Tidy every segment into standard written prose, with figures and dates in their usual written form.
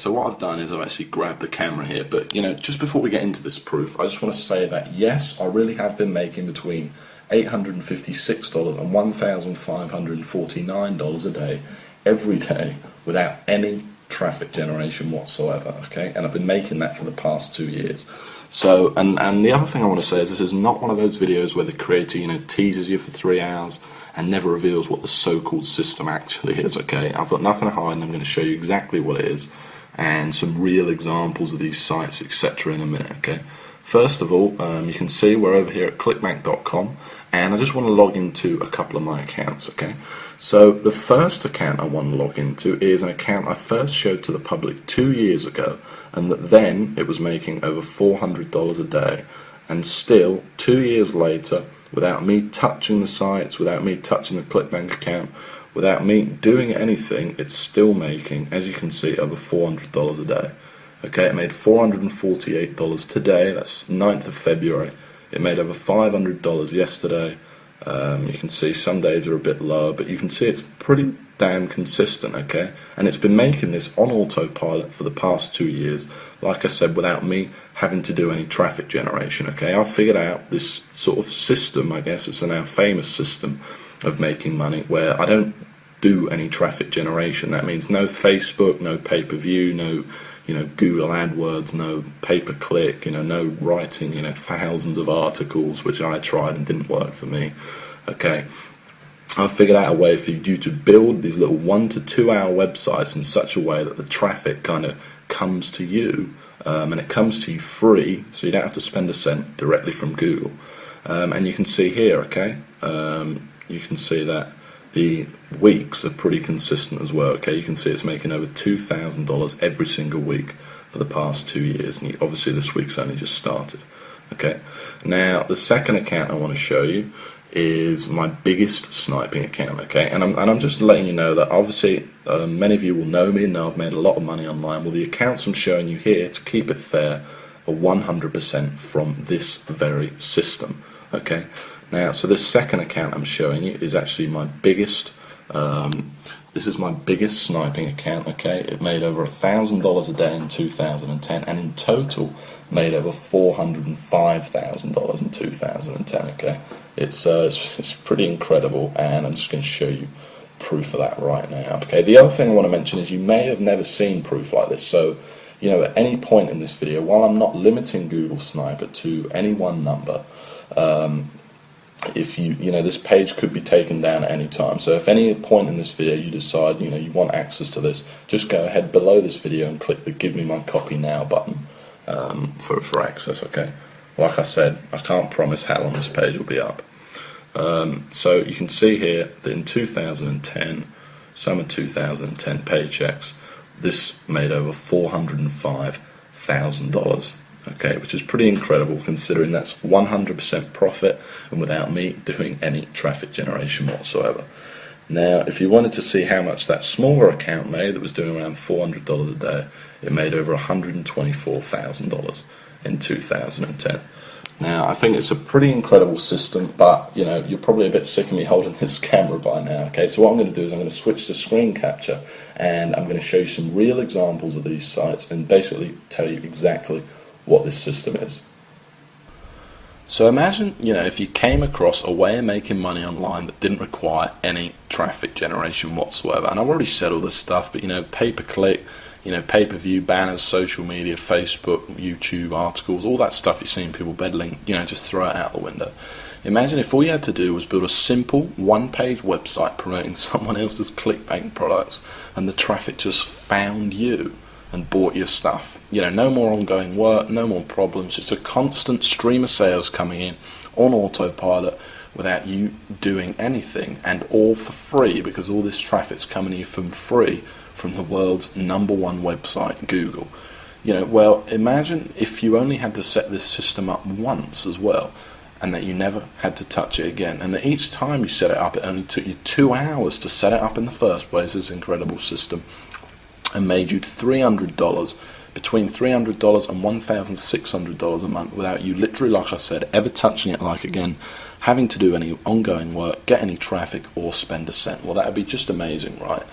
so what I've done is I've actually grabbed the camera here, but just before we get into this proof, I just want to say that yes, I really have been making between $856 and $1,549 a day every day without any traffic generation whatsoever, okay? And I've been making that for the past 2 years. So, and the other thing I want to say is this is not one of those videos where the creator, teases you for 3 hours and never reveals what the so-called system actually is, okay? I've got nothing to hide, and I'm going to show you exactly what it is and some real examples of these sites, etc. in a minute, okay? First of all, you can see we're over here at clickbank.com, and I just want to log into a couple of my accounts, okay? So the first account I want to log into is an account I first showed to the public 2 years ago, and that then it was making over $400 a day, and still 2 years later, without me touching the sites, without me touching the ClickBank account, without me doing anything, it's still making, as you can see, over $400 a day. Okay, it made $448 today, that's 9th of February. It made over $500 yesterday. You can see some days are a bit lower, but you can see it's pretty damn consistent, okay? And it's been making this on autopilot for the past 2 years, like I said, without me having to do any traffic generation, okay? I've figured out this sort of system, I guess it's a now famous system of making money, where I don't do any traffic generation. That means no Facebook, no pay-per-view, no Google AdWords, no pay-per-click, no writing, thousands of articles, which I tried and didn't work for me. Okay, I've figured out a way for you to build these little 1 to 2 hour websites in such a way that the traffic kind of comes to you, and it comes to you free, so you don't have to spend a cent directly from Google. And you can see here, okay, you can see that the weeks are pretty consistent as well, okay? You can see it's making over $2,000 every single week for the past 2 years, and obviously this week's only just started, okay? Now, the second account I want to show you is my biggest sniping account, okay? And I'm just letting you know that obviously many of you will know me and know I've made a lot of money online. Well, the accounts I'm showing you here, to keep it fair, are 100% from this very system, okay? Now, so this second account I'm showing you is actually my biggest, this is my biggest sniping account, okay? It made over $1,000 a day in 2010, and in total made over $405,000 in 2010, okay? It's pretty incredible, and I'm just going to show you proof of that right now, okay? The other thing I want to mention is you may have never seen proof like this, so at any point in this video, while I'm not limiting Google Sniper to any one number, if this page could be taken down at any time. So if any point in this video you decide you want access to this, just go ahead below this video and click the Give Me My Copy Now button for access, okay? Like I said, I can't promise how long this page will be up. So you can see here that in 2010, summer 2010 paychecks, this made over $405,000. Okay, which is pretty incredible considering that's 100% profit and without me doing any traffic generation whatsoever. Now, if you wanted to see how much that smaller account made that was doing around $400 a day, it made over $124,000 in 2010. Now, I think it's a pretty incredible system, but you're probably a bit sick of me holding this camera by now. Okay, so what I'm going to do is I'm going to switch to screen capture, and I'm going to show you some real examples of these sites and basically tell you exactly what this system is. So imagine, if you came across a way of making money online that didn't require any traffic generation whatsoever. And I've already said all this stuff, but pay-per-click, pay-per-view, banners, social media, Facebook, YouTube, articles, all that stuff you're seeing people peddling, just throw it out the window. Imagine if all you had to do was build a simple one-page website promoting someone else's ClickBank products, and the traffic just found you and bought your stuff. No more ongoing work, no more problems. It's a constant stream of sales coming in on autopilot without you doing anything, and all for free, because all this traffic's coming to you for free from the world's #1 website, Google. Well, imagine if you only had to set this system up once as well, and that you never had to touch it again, and that each time you set it up, it only took you 2 hours to set it up in the first place, this incredible system, and made you $300 between $300 and $1,600 a month without you literally, like I said, ever touching it like again, having to do any ongoing work, get any traffic, or spend a cent. Well, that would be just amazing, right?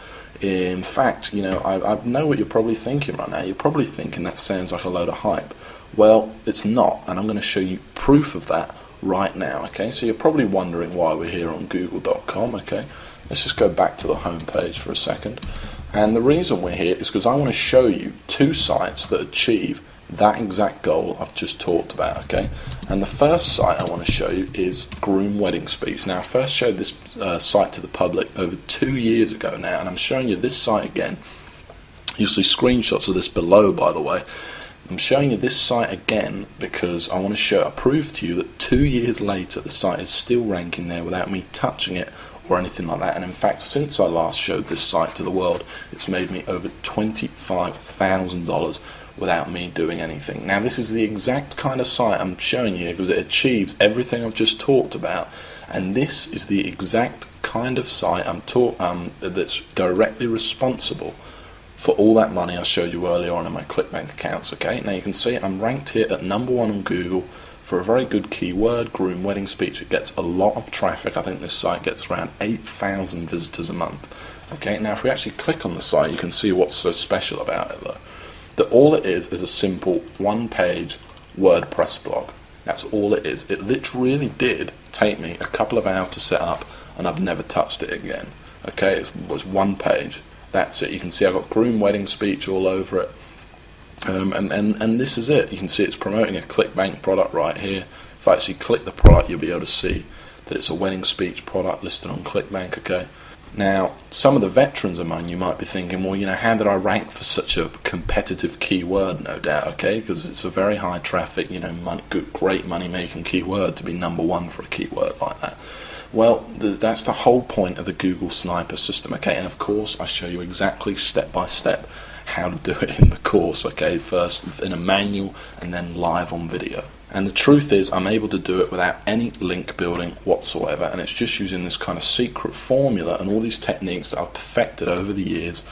In fact, you know, I know what you're probably thinking right now. You're probably thinking that sounds like a load of hype. Well, it's not, and I'm going to show you proof of that right now, okay? So you're probably wondering why we're here on Google.com, okay? Let's just go back to the home page for a second. And the reason we're here is because I want to show you two sites that achieve that exact goal I've just talked about, okay? And the first site I want to show you is Groom Wedding Speech. Now, I first showed this site to the public over 2 years ago now, and I'm showing you this site again. You'll see screenshots of this below, by the way. I'm showing you this site again because I want to prove to you that 2 years later the site is still ranking there without me touching it or anything like that. And in fact, since I last showed this site to the world, it's made me over $25,000 without me doing anything. Now, this is the exact kind of site I'm showing you because it achieves everything I've just talked about, and this is the exact kind of site that's directly responsible for all that money I showed you earlier on in my ClickBank accounts. Okay, now you can see I'm ranked here at #1 on Google for a very good keyword, Groom Wedding Speech. It gets a lot of traffic. I think this site gets around 8,000 visitors a month. Okay, now if we actually click on the site, you can see what's so special about it though. That all it is a simple one-page WordPress blog. That's all it is. It literally did take me a couple of hours to set up, and I've never touched it again. Okay, it was one page. That's it. You can see I've got Groom Wedding Speech all over it, and this is it. You can see it's promoting a ClickBank product right here. If I actually click the product, you'll be able to see that it's a wedding speech product listed on ClickBank. Okay. Now, some of the veterans among you might be thinking, well, you know, how did I rank for such a competitive keyword? No doubt, okay, because it's a very high traffic, you know, great money-making keyword to be #1 for a keyword like that. Well, that's the whole point of the Google Sniper system, okay, and of course I show you exactly step by step how to do it in the course, okay, first in a manual and then live on video. And the truth is I'm able to do it without any link building whatsoever, and it's just using this kind of secret formula and all these techniques that I've perfected over the years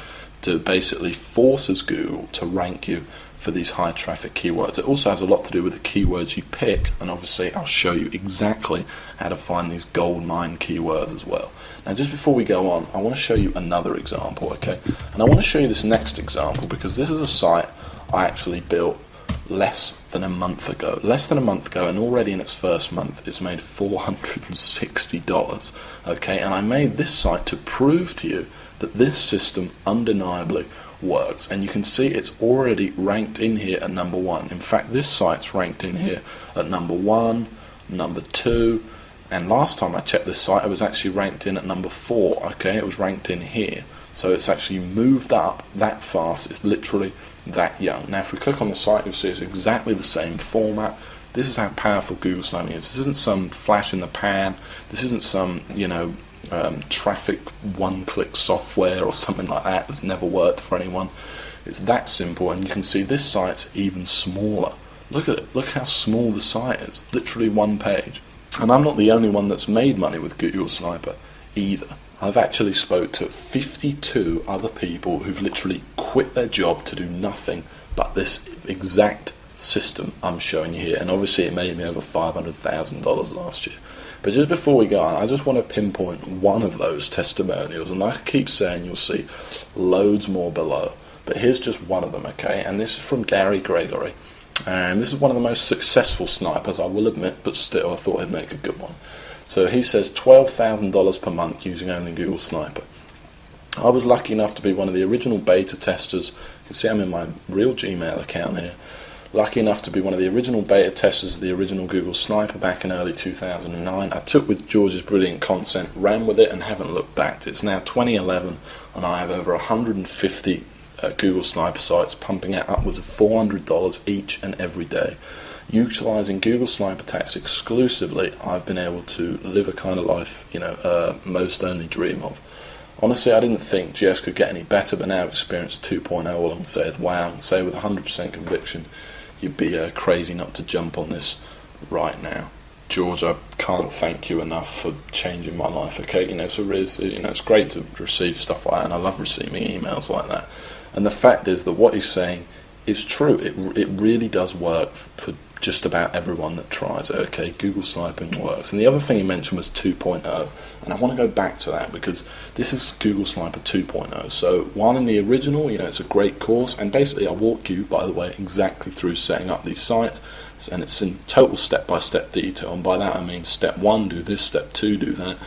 to basically forces Google to rank you for these high traffic keywords. It also has a lot to do with the keywords you pick, and obviously I'll show you exactly how to find these gold mine keywords as well. Now, just before we go on, I want to show you another example, okay? And I want to show you this next example because this is a site I actually built less than a month ago, and already in its first month it's made $460, okay? And I made this site to prove to you that this system undeniably works, and you can see it's already ranked in here at #1. In fact, this site's ranked in here at #1, #2, and last time I checked this site it was actually ranked in at #4, okay? It was ranked in here. So it's actually moved up that fast. It's literally that young. Now, if we click on the site, you'll see it's exactly the same format. This is how powerful Google Sniping is. This isn't some flash in the pan. This isn't some, you know, traffic one-click software or something like that that's never worked for anyone. It's that simple, and you can see this site's even smaller. Look at it. Look how small the site is. Literally one page. And I'm not the only one that's made money with Google Sniper either. I've actually spoke to 52 other people who've literally quit their job to do nothing but this exact system I'm showing you here, and obviously it made me over $500,000 last year. But just before we go on, I just want to pinpoint one of those testimonials, and like I keep saying, you'll see loads more below, but here's just one of them, okay? And this is from Gary Gregory, and this is one of the most successful snipers, I will admit, but still I thought I'd make a good one. So he says $12,000 per month using only Google Sniper. I was lucky enough to be one of the original beta testers. You can see I'm in my real Gmail account here. Lucky enough to be one of the original beta testers of the original Google Sniper back in early 2009. I took with George's brilliant content, ran with it, and haven't looked back. It's now 2011, and I have over 150 Google Sniper sites pumping out upwards of $400 each and every day. Utilising Google Sniper Attacks exclusively, I've been able to live a kind of life, you know, most only dream of. Honestly, I didn't think GS could get any better, but now Experience 2.0, all I can say is wow, and say with 100% conviction, you'd be crazy not to jump on this right now. George, I can't thank you enough for changing my life, okay? You know, it's great to receive stuff like that, and I love receiving emails like that. And the fact is that what he's saying it's true. It really does work for just about everyone that tries it. Okay, Google sniping works. And the other thing you mentioned was 2.0, and I want to go back to that because this is Google Sniper 2.0. So while in the original, it's a great course, and basically I walk you, by the way, exactly through setting up these sites, and it's in total step-by-step detail. And by that I mean step 1, do this; step 2, do that.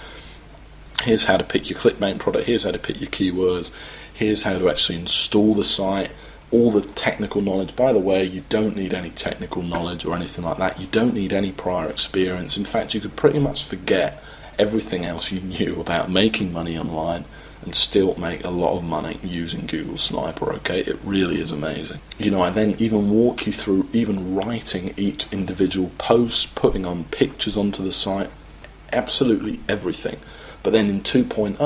Here's how to pick your clickbait product. Here's how to pick your keywords. Here's how to actually install the site. All the technical knowledge. By the way, you don't need any technical knowledge or anything like that. You don't need any prior experience. In fact, you could pretty much forget everything else you knew about making money online and still make a lot of money using Google Sniper. Okay, it really is amazing. I then even walk you through even writing each individual post, putting on pictures onto the site, absolutely everything. But then in 2.0,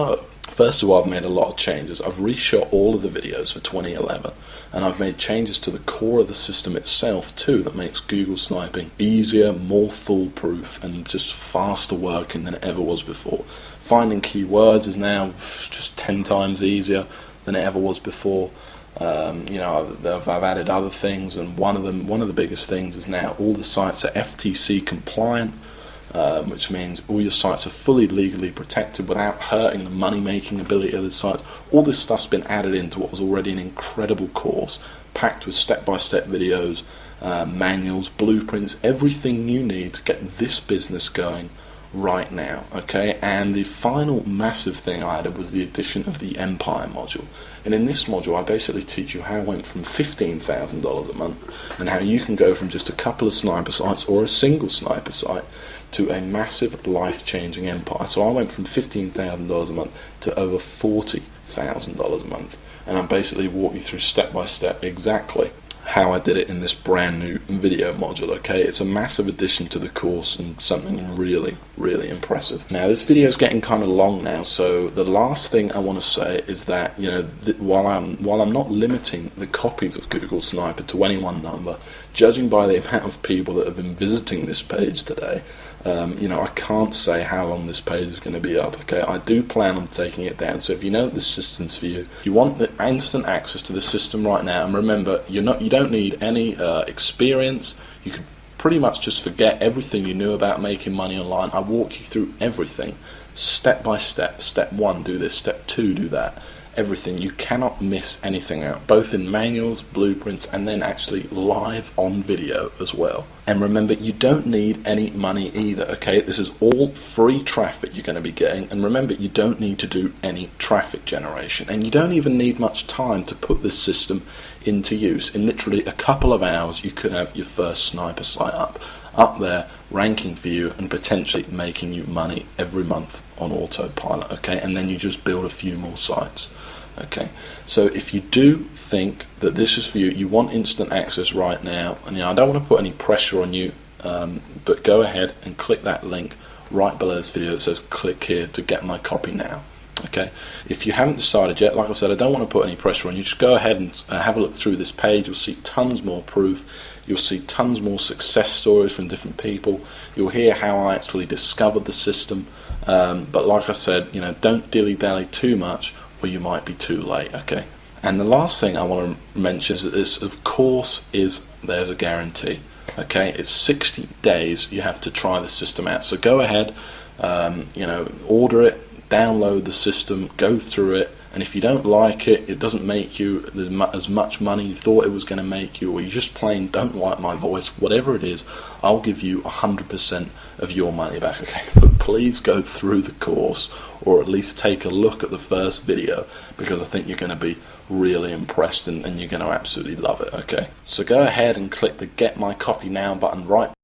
first of all, I've made a lot of changes. I've reshot all of the videos for 2011, and I've made changes to the core of the system itself too that makes Google sniping easier, more foolproof, and just faster working than it ever was before. Finding keywords is now just 10 times easier than it ever was before. I've added other things, and one of the biggest things is now all the sites are FTC compliant. Which means all your sites are fully legally protected without hurting the money-making ability of the site. All this stuff's been added into what was already an incredible course, packed with step-by-step videos, manuals, blueprints, everything you need to get this business going right now. Okay, and the final massive thing I added was the addition of the Empire module. And in this module, I basically teach you how I went from $15,000 a month and how you can go from just a couple of sniper sites or a single sniper site to a massive life-changing empire. So I went from $15,000 a month to over $40,000 a month, and I basically walk you through step by step exactly how I did it in this brand new video module. Okay, it's a massive addition to the course and something really, really impressive. Now this video is getting kind of long now, so the last thing I want to say is that while I'm not limiting the copies of Google Sniper to any one number, judging by the amount of people that have been visiting this page today, I can't say how long this page is going to be up. Okay, I do plan on taking it down. So if you know that this system's for you, if you want the instant access to the system right now, and remember, you don't need any experience. You can pretty much just forget everything you knew about making money online. I walk you through everything, step by step. Step 1, do this. Step 2, do that. Everything. You cannot miss anything out, both in manuals, blueprints, and then actually live on video as well. And remember, you don't need any money either. Okay, this is all free traffic you're going to be getting, and remember, you don't need to do any traffic generation, and you don't even need much time to put this system into use. In literally a couple of hours, you could have your first sniper site up there, ranking for you, and potentially making you money every month on autopilot. Okay, and then you just build a few more sites. Okay, so if you do think that this is for you, you want instant access right now, and I don't want to put any pressure on you, but go ahead and click that link right below this video that says click here to get my copy now. Okay, if you haven't decided yet, like I said, I don't want to put any pressure on you. Just go ahead and have a look through this page. You'll see tons more proof. You'll see tons more success stories from different people. You'll hear how I actually discovered the system. But like I said, don't dilly-dally too much, or you might be too late. Okay. And the last thing I want to mention is that this, of course, there's a guarantee. Okay, it's 60 days you have to try the system out. So go ahead, order it, download the system, go through it, and if you don't like it, it doesn't make you as much money you thought it was going to make you, or you just plain don't like my voice, whatever it is, I'll give you 100% of your money back. Okay, but please go through the course, or at least take a look at the first video, because I think you're going to be really impressed and you're going to absolutely love it. Okay, so go ahead and click the Get My Copy Now button right